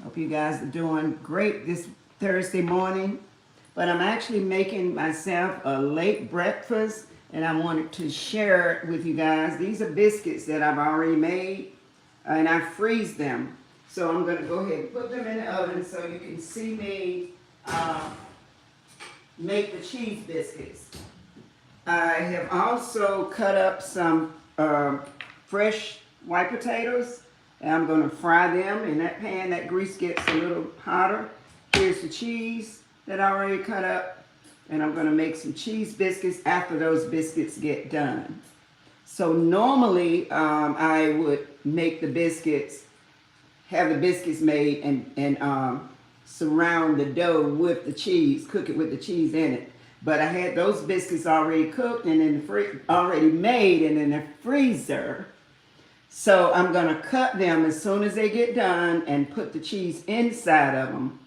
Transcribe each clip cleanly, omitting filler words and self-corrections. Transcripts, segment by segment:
Hope you guys are doing great this Thursday morning. But I'm actually making myself a late breakfast and I wanted to share it with you guys. These are biscuits that I've already made and I freeze them. So I'm going to go ahead and put them in the oven so you can see me make the cheese biscuits. I have also cut up some fresh white potatoes and I'm going to fry them in that pan. That grease gets a little hotter. Here's the cheese that I already cut up, and I'm going to make some cheese biscuits after those biscuits get done. So normally I would make the biscuits, have the biscuits made and surround the dough with the cheese, cook it with the cheese in it. But I had those biscuits already cooked and in the already made and in the freezer. So I'm going to cut them as soon as they get done and put the cheese inside of them.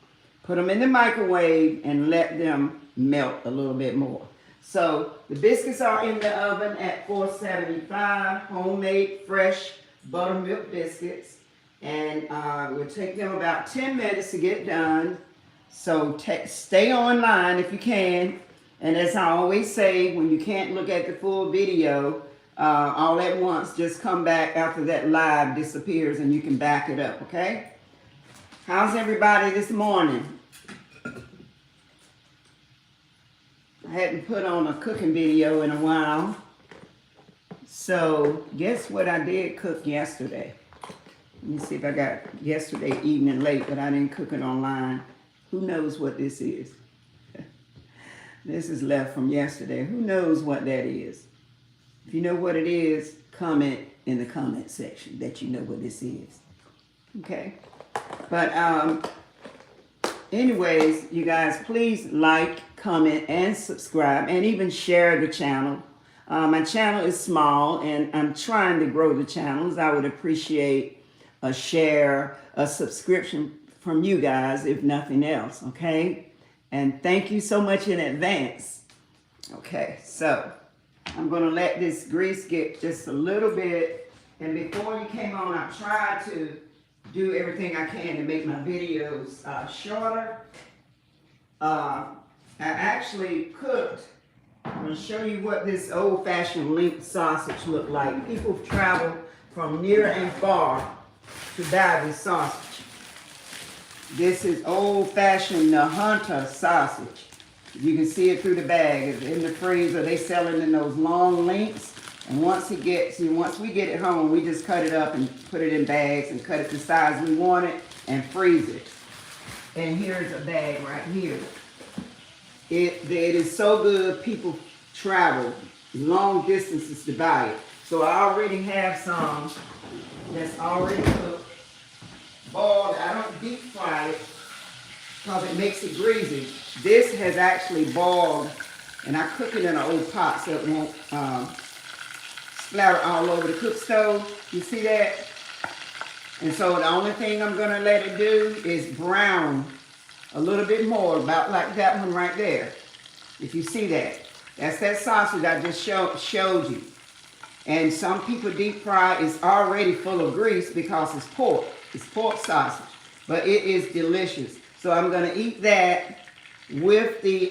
Put them in the microwave and let them melt a little bit more. So the biscuits are in the oven at 475, homemade fresh buttermilk biscuits. And it will take them about 10 minutes to get done. So stay online if you can. And as I always say, when you can't look at the full video all at once, just come back after that live disappears and you can back it up, okay? How's everybody this morning? I hadn't put on a cooking video in a while. So guess what I did cook yesterday? Let me see if I got yesterday evening late, but I didn't cook it online. Who knows what this is? This is left from yesterday. Who knows what that is? If you know what it is, comment in the comment section that you know what this is. Okay? But anyways, you guys, please like, comment, and subscribe, and even share the channel. My channel is small, and I'm trying to grow the channels. I would appreciate a share, a subscription from you guys, if nothing else, okay? And thank you so much in advance. Okay, so I'm going to let this grease get just a little bit. And before you came on, I tried to do everything I can to make my videos shorter. I actually cooked. I'm going to show you what this old-fashioned link sausage looked like. People travel from near and far to buy this sausage. This is old-fashioned Hunter sausage. You can see it through the bag. It's in the freezer. They sell it in those long links. And once we get it home, we just cut it up and put it in bags and cut it the size we want it and freeze it. And here's a bag right here. It is so good, people travel long distances to buy it. So I already have some that's already cooked, boiled. I don't deep fry it because it makes it greasy. This has actually boiled, and I cook it in an old pot so it won't splatter all over the cook stove. You see that? And so the only thing I'm going to let it do is brown a little bit more, about like that one right there. If you see that. That's that sausage I just showed you. And some people deep fry is already full of grease because it's pork. It's pork sausage. But it is delicious. So I'm going to eat that with the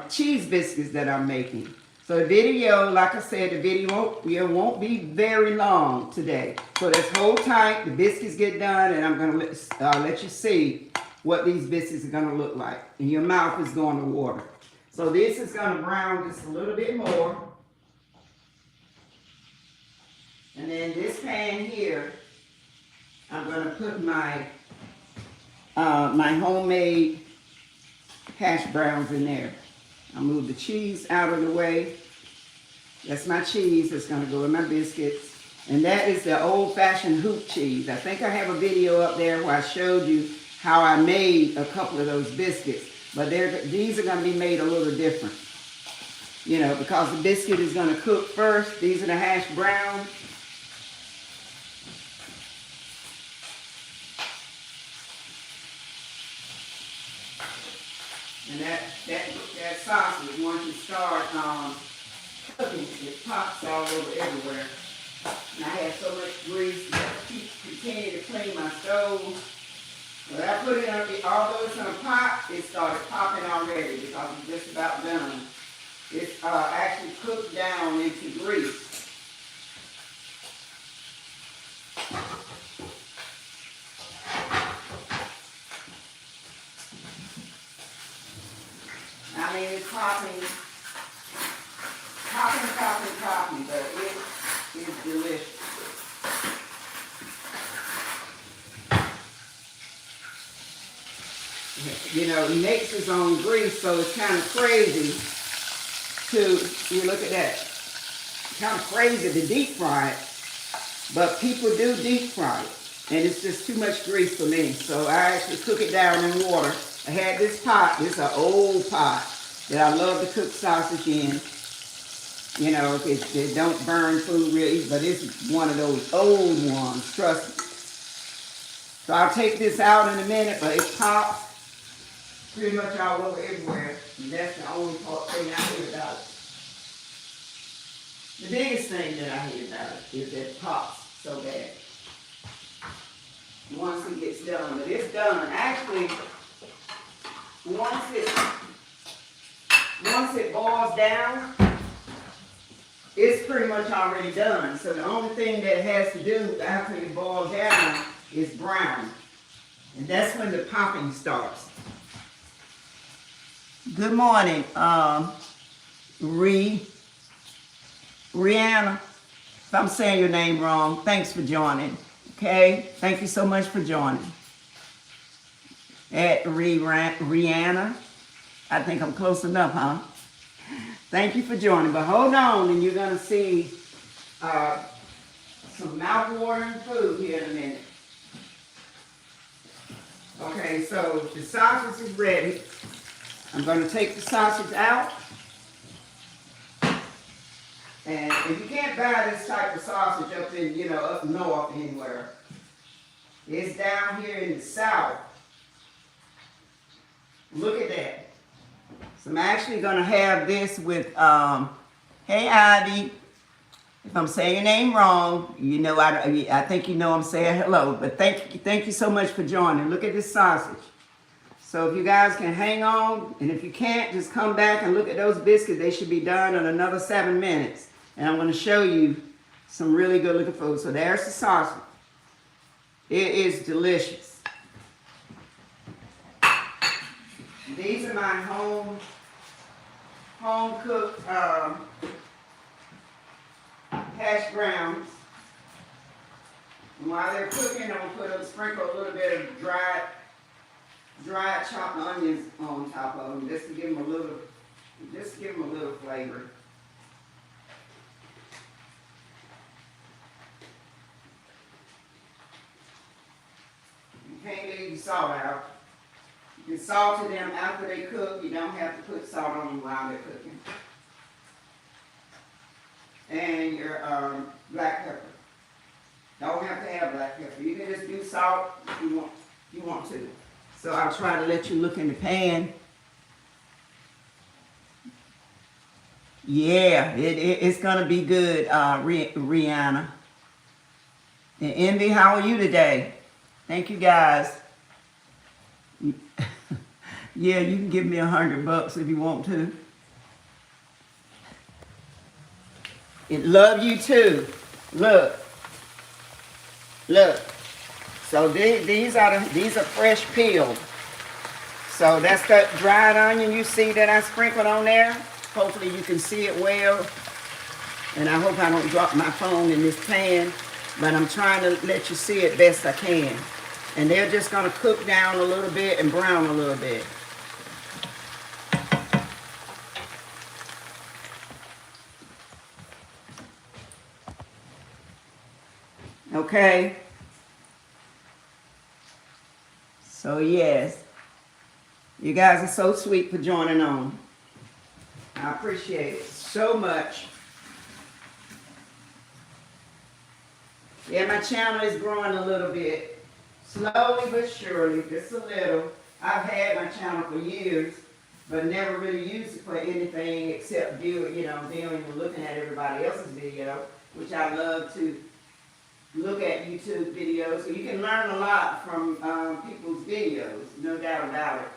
cheese biscuits that I'm making. So the video, like I said, the video won't be very long today. So just hold tight. The biscuits get done, and I'm going to let you see what these biscuits are going to look like. And your mouth is going to water. So this is going to brown just a little bit more. And then this pan here, I'm going to put my my homemade hash browns in there. I'll move the cheese out of the way. That's my cheese that's going to go in my biscuits. And that is the old-fashioned hoop cheese. I think I have a video up there where I showed you how I made a couple of those biscuits. But these are going to be made a little different. You know, because the biscuit is going to cook first. These are the hash browns. And that sausage, once you start cooking, it pops all over everywhere. And I have so much grease that I keep continuing to clean my stove. But after put it on, although it's in a pot, it started popping already because it's just about done. It's actually cooked down into grease. I mean, it's popping, but it is delicious. You know, he makes his own grease, so it's kind of crazy to, you look at that, kind of crazy to deep fry it, but people do deep fry it, and it's just too much grease for me, so I actually cook it down in water. I had this pot, this is an old pot that I love to cook sausage in. You know, it don't burn food real easy, but it's one of those old ones, trust me. So I'll take this out in a minute, but it pops pretty much all over everywhere. And that's the only thing I hate about it. The biggest thing that I hate about it is that it pops so bad. Once it gets done, but it's done. Actually, once it boils down, it's pretty much already done. So the only thing that it has to do after it boils down is brown. And that's when the popping starts. Good morning, Rihanna. If I'm saying your name wrong, thanks for joining. Okay, thank you so much for joining. At Rihanna, I think I'm close enough, huh? Thank you for joining, but hold on, and you're gonna see some mouth-watering food here in a minute. Okay, so the sausage is ready. I'm going to take the sausage out. And if you can't buy this type of sausage up in, you know, up north anywhere, it's down here in the south. Look at that. So I'm actually going to have this with, hey Ivy, if I'm saying your name wrong, you know, I think you know I'm saying hello, but thank you so much for joining. Look at this sausage. So if you guys can hang on, and if you can't, just come back and look at those biscuits. They should be done in another 7 minutes. And I'm going to show you some really good looking food. So there's the sausage. It is delicious. These are my home cooked hash browns. And while they're cooking, I'm going to sprinkle a little bit of dried chopped onions on top of them, just to give them a little flavor. You can't leave the salt out. You can salt them after they cook. You don't have to put salt on them while they're cooking. And your black pepper. Don't have to have black pepper. You can just do salt if you want to. So I'll try to let you look in the pan. Yeah, it's gonna be good, Rihanna. And Envy, how are you today? Thank you guys. Yeah, you can give me $100 if you want to. It love you too. Look. So these are fresh peeled. So that's the dried onion you see that I sprinkled on there. Hopefully you can see it well. And I hope I don't drop my phone in this pan, but I'm trying to let you see it best I can. And they're just gonna cook down a little bit and brown a little bit. Okay. So yes, you guys are so sweet for joining on. I appreciate it so much. Yeah, my channel is growing a little bit. Slowly but surely, just a little. I've had my channel for years, but never really used it for anything except viewing and looking at everybody else's video, which I love to look at YouTube videos. So you can learn a lot from people's videos, no doubt about it.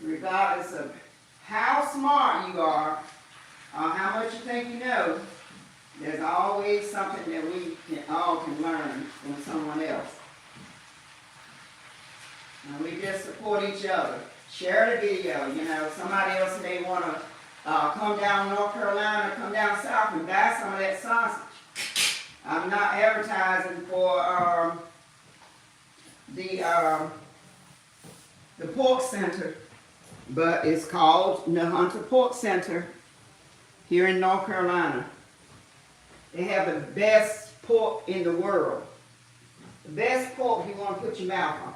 Regardless of how smart you are, or how much you think you know, there's always something that we all can learn from someone else. And we just support each other. Share the video. You know, somebody else may want to come down North Carolina, come down south and buy some of that sausage. I'm not advertising for the pork center, but it's called the Hunter Pork Center here in North Carolina. They have the best pork in the world. The best pork you want to put your mouth on.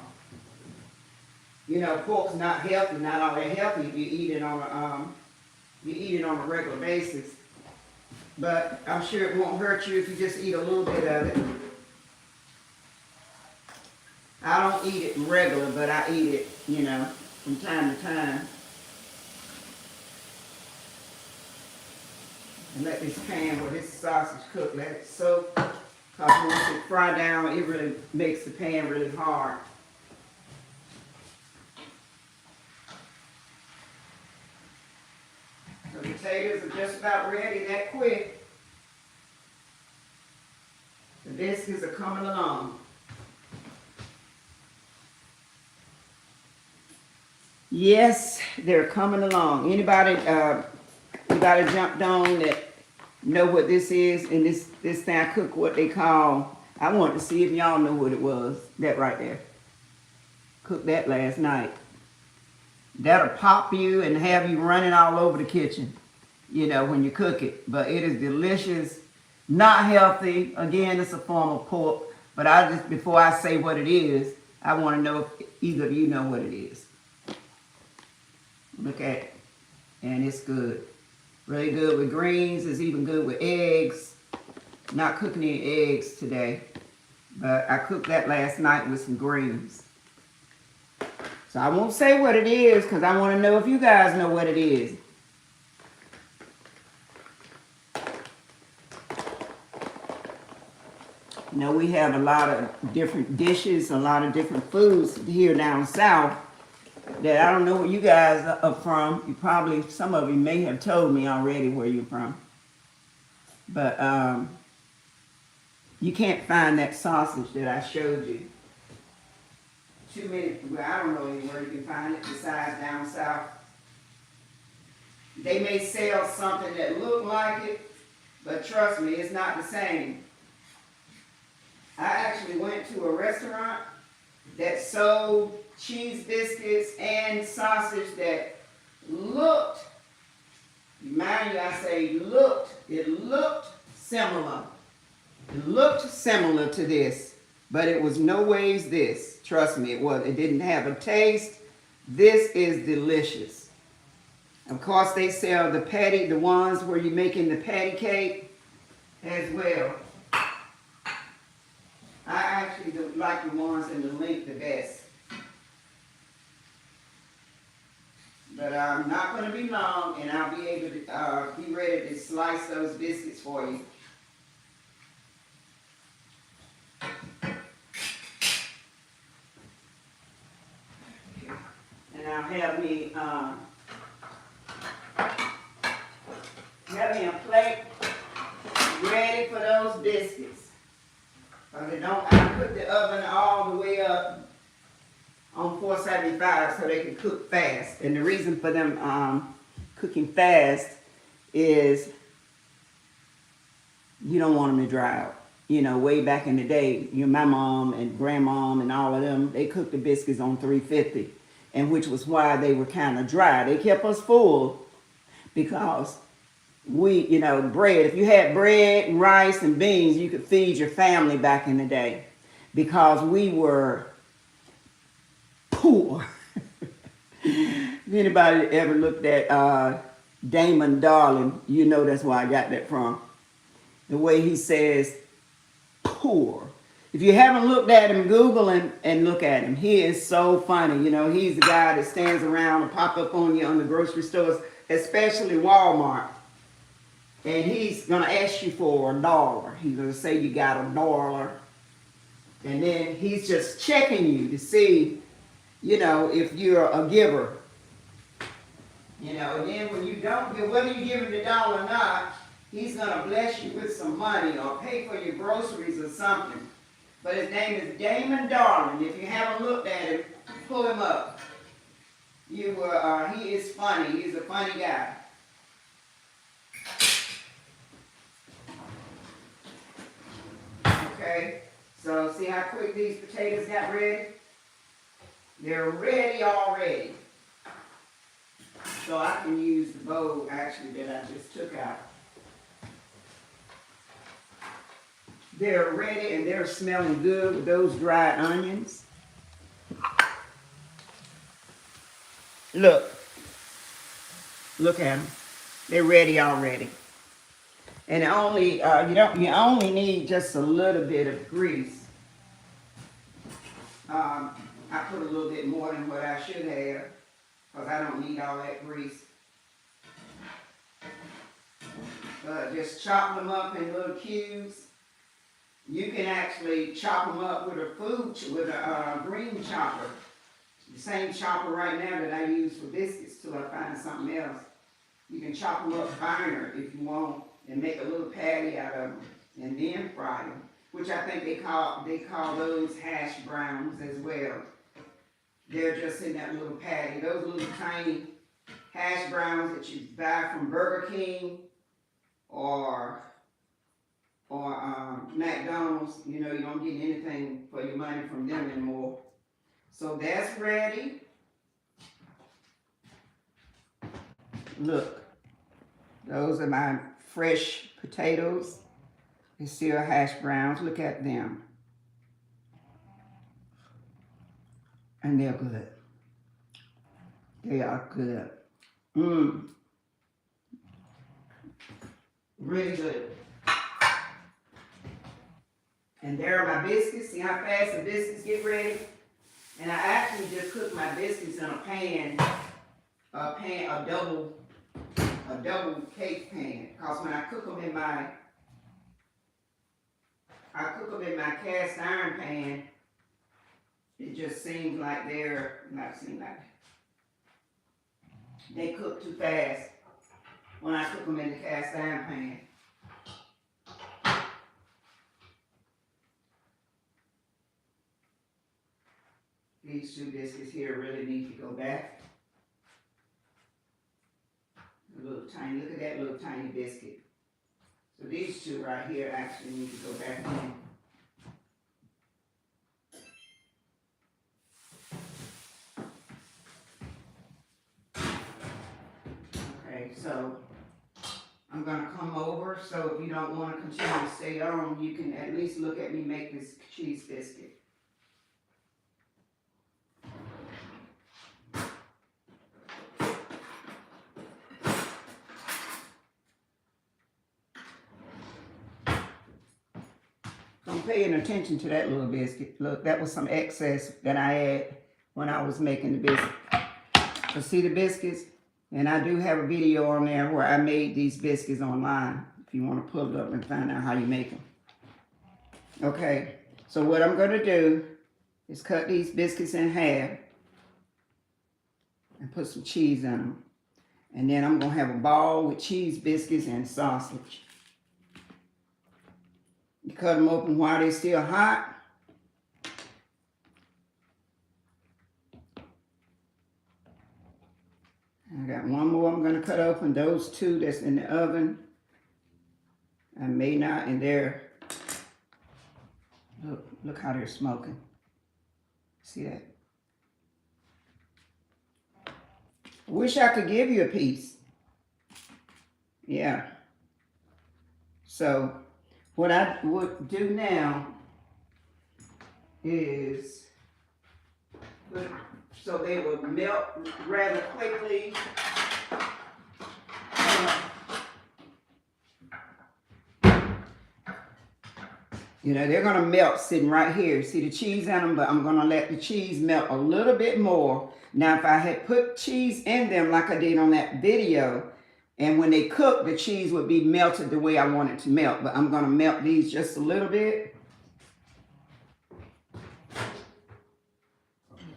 You know, pork's not healthy, not all that healthy if you eat it on a regular basis. But I'm sure it won't hurt you if you just eat a little bit of it. I don't eat it regular, but I eat it, you know, from time to time. And let this pan where this sausage cook, let it soak. Because once it fry down, it really makes the pan really hard. The potatoes are just about ready that quick. The biscuits are coming along. Yes, they're coming along. Anybody jumped on that know what this is? And this thing I cook what they call, I wanted to see if y'all know what it was. That right there. Cooked that last night. That'll pop you and have you running all over the kitchen, you know, when you cook it. But it is delicious, not healthy. Again, it's a form of pork. But before I say what it is, I want to know if either of you know what it is. Look at it. And it's good. Really good with greens. It's even good with eggs. Not cooking any eggs today. But I cooked that last night with some greens. So I won't say what it is because I want to know if you guys know what it is. You know, we have a lot of different dishes, a lot of different foods here down south that I don't know where you guys are from. You probably, some of you may have told me already where you're from. But you can't find that sausage that I showed you. Too many, well, I don't know anywhere you can find it besides down south. They may sell something that look like it, but trust me, it's not the same. I actually went to a restaurant that sold cheese biscuits and sausage that looked, mind you, I say looked, it looked similar. It looked similar to this, but it was no ways this. Trust me, it was. It didn't have a taste. This is delicious. Of course, they sell the patty, the ones where you're making the patty cake as well. I actually like the ones in the link the best. But I'm not going to be long, and I'll be able to be ready to slice those biscuits for you. And I'll have me a plate ready for those biscuits. I put the oven all the way up on 475 so they can cook fast. And the reason for them cooking fast is you don't want them to dry out. You know, way back in the day, my mom and grandmom and all of them, they cooked the biscuits on 350. And which was why they were kind of dry. They kept us full because bread, if you had bread and rice and beans, you could feed your family back in the day because we were poor. If anybody ever looked at Damon Darling, you know that's where I got that from. The way he says poor. If you haven't looked at him, Google him and look at him. He is so funny. You know, he's the guy that stands around and pop up on you on the grocery stores, especially Walmart. And he's gonna ask you for $1. He's gonna say you got $1. And then he's just checking you to see, if you're a giver. And then when you don't give, whether you give him the dollar or not, he's gonna bless you with some money or pay for your groceries or something. But his name is Damon Darling. If you haven't looked at him, pull him up. He is funny. He's a funny guy. Okay, so see how quick these potatoes got ready? They're ready already. So I can use the bowl actually that I just took out. They're ready and they're smelling good with those dried onions. Look at them. They're ready already. And only you only need just a little bit of grease. I put a little bit more than what I should have because I don't need all that grease. Just chop them up in little cubes. You can actually chop them up with a green chopper. The same chopper right now that I use for biscuits till I find something else. You can chop them up finer if you want and make a little patty out of them and then fry them, which I think they call those hash browns as well. They're just in that little patty. Those little tiny hash browns that you buy from Burger King or McDonald's, you don't get anything for your money from them anymore. So that's ready. Look, those are my fresh potatoes. They're still hash browns. Look at them. And they're good. They are good. Really good. And there are my biscuits. See how fast the biscuits get ready? And I actually just cooked my biscuits in a double cake pan. Because when I cook them in my cast iron pan, it just seems like they cook too fast when I cook them in the cast iron pan. These two biscuits here really need to go back. Look at that little tiny biscuit. So these two right here actually need to go back in. Okay, so I'm gonna come over, so if you don't want to continue to stay on, you can at least look at me make this cheese biscuit. I'm paying attention to that little biscuit. Look, that was some excess that I had when I was making the biscuit. So see the biscuits? And I do have a video on there where I made these biscuits online, if you want to pull it up and find out how you make them. Okay, so what I'm going to do is cut these biscuits in half and put some cheese in them. And then I'm going to have a ball with cheese biscuits and sausage. You cut them open while they're still hot. I got one more I'm going to cut open. Those two that's in the oven. I may not, and they're, look how they're smoking. See that? I wish I could give you a piece. Yeah. So what I would do now is so they will melt rather quickly. They're going to melt sitting right here. See the cheese in them, but I'm going to let the cheese melt a little bit more. Now, if I had put cheese in them like I did on that video, And when they cook, the cheese would be melted the way I want it to melt. But I'm going to melt these just a little bit.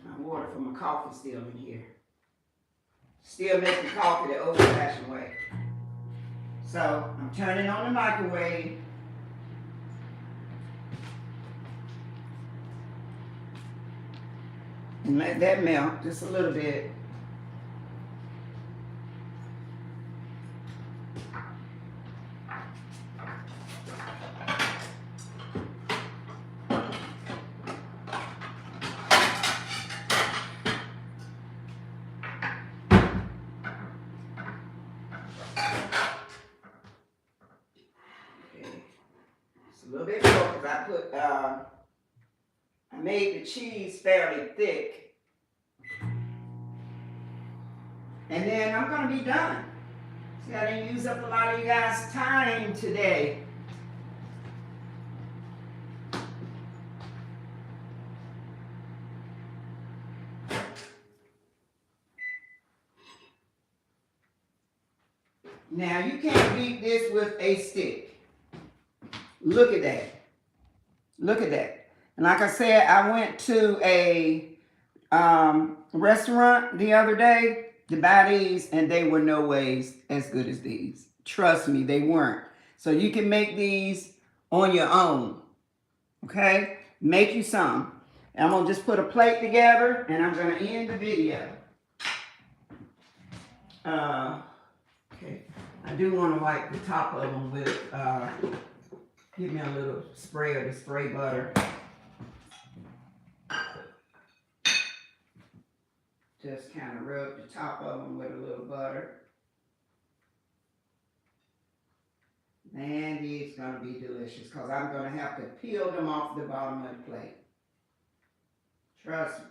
My water for my coffee still in here. Still making coffee the old-fashioned way. So I'm turning on the microwave. And let that melt just a little bit. A little bit more because I made the cheese fairly thick. And then I'm going to be done. See, I didn't use up a lot of you guys' time today. Now, you can't beat this with a stick. Look at that. Look at that. And like I said, I went to a restaurant the other day to buy these, and they were no ways as good as these. Trust me, they weren't. So you can make these on your own. Okay? Make you some. And I'm going to just put a plate together, and I'm going to end the video. Okay. I do want to wipe the top of them with, give me a little spray of the spray butter. Just kind of rub the top of them with a little butter. And it's going to be delicious because I'm going to have to peel them off the bottom of the plate. Trust me.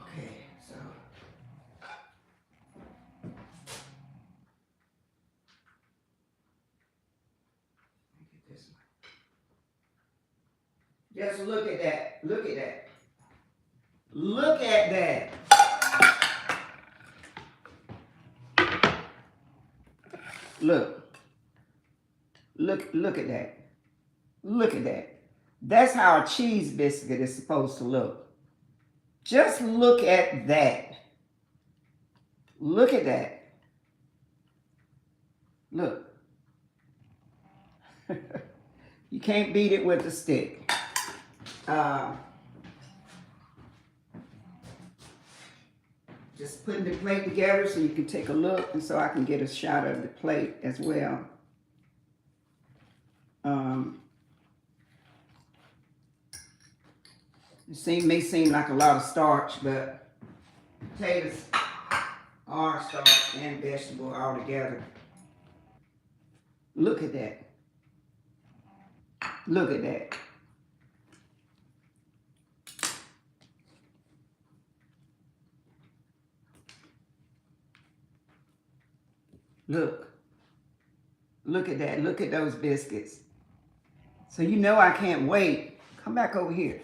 Okay, so. This one. Just look at that. Look at that. Look at that. Look. Look at that. Look at that. That's how a cheese biscuit is supposed to look. Just look at that. Look at that. Look. You can't beat it with a stick. Just putting the plate together so you can take a look and so I can get a shot of the plate as well. It may seem like a lot of starch, but potatoes are starch and vegetable all together. Look at that. Look at that. Look. Look at that. Look at those biscuits. So you know I can't wait. Come back over here.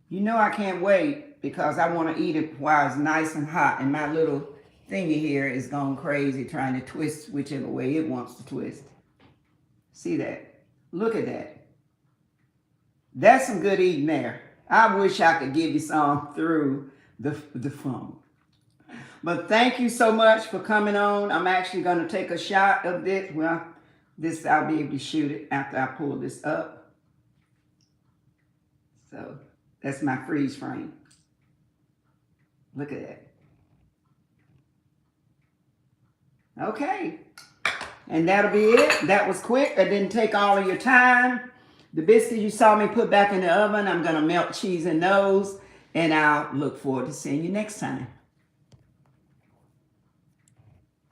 You know I can't wait because I want to eat it while it's nice and hot. And my little thingy here is going crazy trying to twist whichever way it wants to twist. See that? Look at that. That's some good eating there. I wish I could give you some through the phone. But thank you so much for coming on. I'm actually going to take a shot of this. Well, this I'll be able to shoot it after I pull this up. So that's my freeze frame. Look at that. Okay. And that'll be it. That was quick. I didn't take all of your time. The biscuits you saw me put back in the oven, I'm going to melt cheese in those. And I'll look forward to seeing you next time.